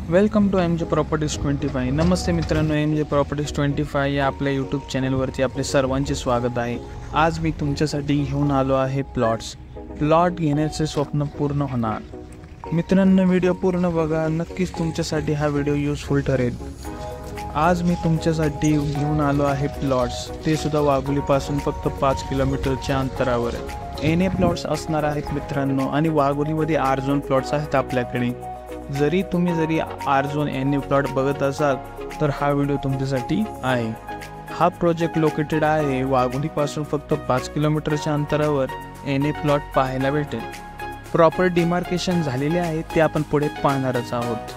Welcome to M J properties 25। नमस्ते मित्रांनो, M J properties 25 या आपल्या यूट्यूब चॅनलवरती आपले सर्वांचे स्वागत आहे। आज मी तुमच्यासाठी घेऊन आलो आहे प्लॉट घेण्याचे स्वप्न पूर्ण होणार। मित्रांनो, व्हिडिओ पूर्ण बघा, नक्कीच तुमच्यासाठी हा व्हिडिओ यूजफुल ठरेल। आज मी तुमच्यासाठी घेऊन आलो आहे प्लॉट्स, ते सुद्धा वाघोलीपासून फक्त 5 किलोमीटरच्या अंतरावर। एनए प्लॉट्स असणार आहेत मित्रांनो, आणि वाघोलीमध्ये आर-झोन प्लॉट्स आहेत आपल्याकडे। जरी तुम्ही आर-झोन एनए प्लॉट बघत असाल तर हा व्हिडिओ तुमच्यासाठी आहे। हा प्रोजेक्ट लोकेटेड आहे वाघोलीपासून फक्त 5 किलोमीटरच्या अंतरावर। एनए प्लॉट पाहायला भेटेल। प्रॉपर डिमार्केशन झालेले आहे, ते आपण पुढे पाहणारच आहोत।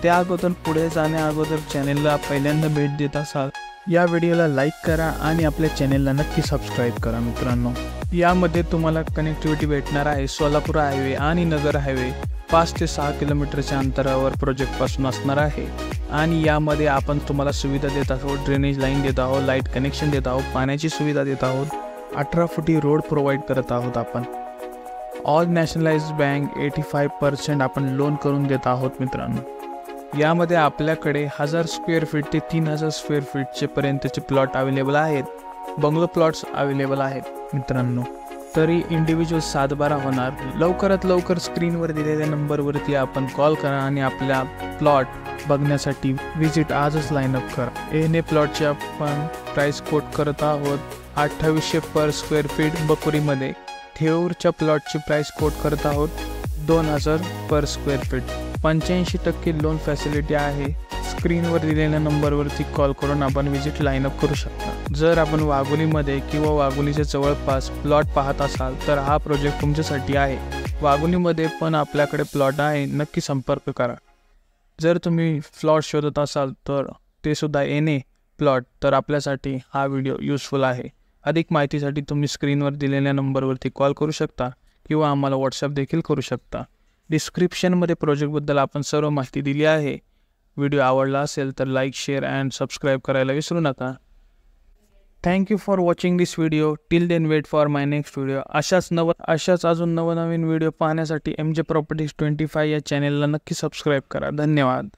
त्या अगोदर पुढे जाण्या अगोदर चॅनेलला पहिल्यांदा भेट देत असाल या व्हिडिओला लाईक करा आणि आपल्या चॅनेलला नक्की सबस्क्राईब करा। मित्रांनो, यामध्ये तुम्हाला कनेक्टिव्हिटी भेटणार आहे सोलापूर हायवे आणि नगर हायवे 5 ते 6 किलोमीटरच्या अंतरावर प्रोजेक्टपासून असणार आहे। आणि यामध्ये आपण तुम्हाला सुविधा देत आहोत, ड्रेनेज लाईन देत आहोत, लाईट कनेक्शन देत आहोत, पाण्याची सुविधा देत आहोत, 18 फुटी रोड प्रोव्हाइड करत आहोत आपण। ऑल नॅशनलाइज्ड बँक 85% आपण लोन करून देत आहोत। मित्रांनो, यामध्ये आपल्याकडे 1000 स्क्वेअर फीट ते 3000 स्क्वेअर फीटचे पर्यंतचे प्लॉट अवेलेबल आहेत। बंगलो प्लॉट्स अवेलेबल आहेत मित्रांनो, तरी इंडिव्हिज्युअल 7-12 होणार। लवकरात लवकर स्क्रीनवर दिलेल्या नंबरवरती आपण कॉल करा आणि आपल्या प्लॉट बघण्यासाठी विजिट आजच लाईनअप करा। एनए प्लॉटचे आपण प्राइस कोट करत आहोत 2800 पर स्क्वेअर फीट बकुरीमध्ये। ठेऊरच्या प्लॉटची प्राइस कोट करत आहोत 2000 पर स्क्वेअर फीट। 85% लोन फॅसिलिटी आहे। स्क्रीनवर दिलेल्या नंबरवरती कॉल करून आपण विजिट लाईनअप करू शकता। जर आपण वाघोलीमध्ये किंवा वाघोलीच्या जवळपास प्लॉट पाहत असाल तर हा प्रोजेक्ट तुमच्यासाठी आहे। वाघोलीमध्ये पण आपल्याकडे प्लॉट आहे, नक्की संपर्क करा। जर तुम्ही प्लॉट शोधत असाल तर ते सुद्धा एनए प्लॉट, तर आपल्यासाठी हा व्हिडिओ यूजफुल आहे। अधिक माहितीसाठी तुम्ही स्क्रीनवर दिलेल्या नंबरवरती कॉल करू शकता किंवा आम्हाला व्हॉट्सअप देखील करू शकता। डिस्क्रिप्शनमध्ये प्रोजेक्टबद्दल आपण सर्व माहिती दिली आहे। व्हिडिओ आवडला असेल तर लाईक, शेअर अँड सबस्क्राईब करायला विसरू नका। Thank you for watching this video. Till then wait for my next video. अशाच अजून नवनवीन व्हिडिओ पाहण्यासाठी एम जे प्रॉपर्टीज 25 या चॅनेलला नक्की सबस्क्राईब करा। धन्यवाद।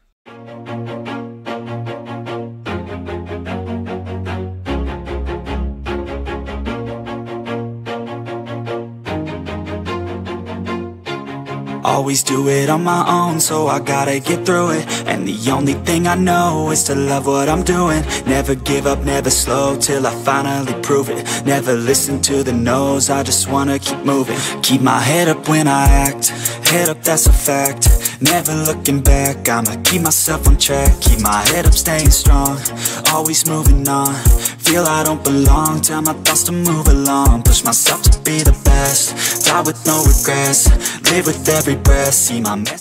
Always do it on my own, so I gotta get through it. And the only thing I know is to love what I'm doing. Never give up, never slow, till I finally prove it. Never listen to the no's, I just wanna keep moving. Keep my head up when I act, head up, that's a fact. Never looking back, I'ma keep myself on track. Keep my head up, staying strong, always moving on. Feel I don't belong, tell my thoughts to move along. Push myself to be the best, die with no regrets. Live with every breath, see my mess.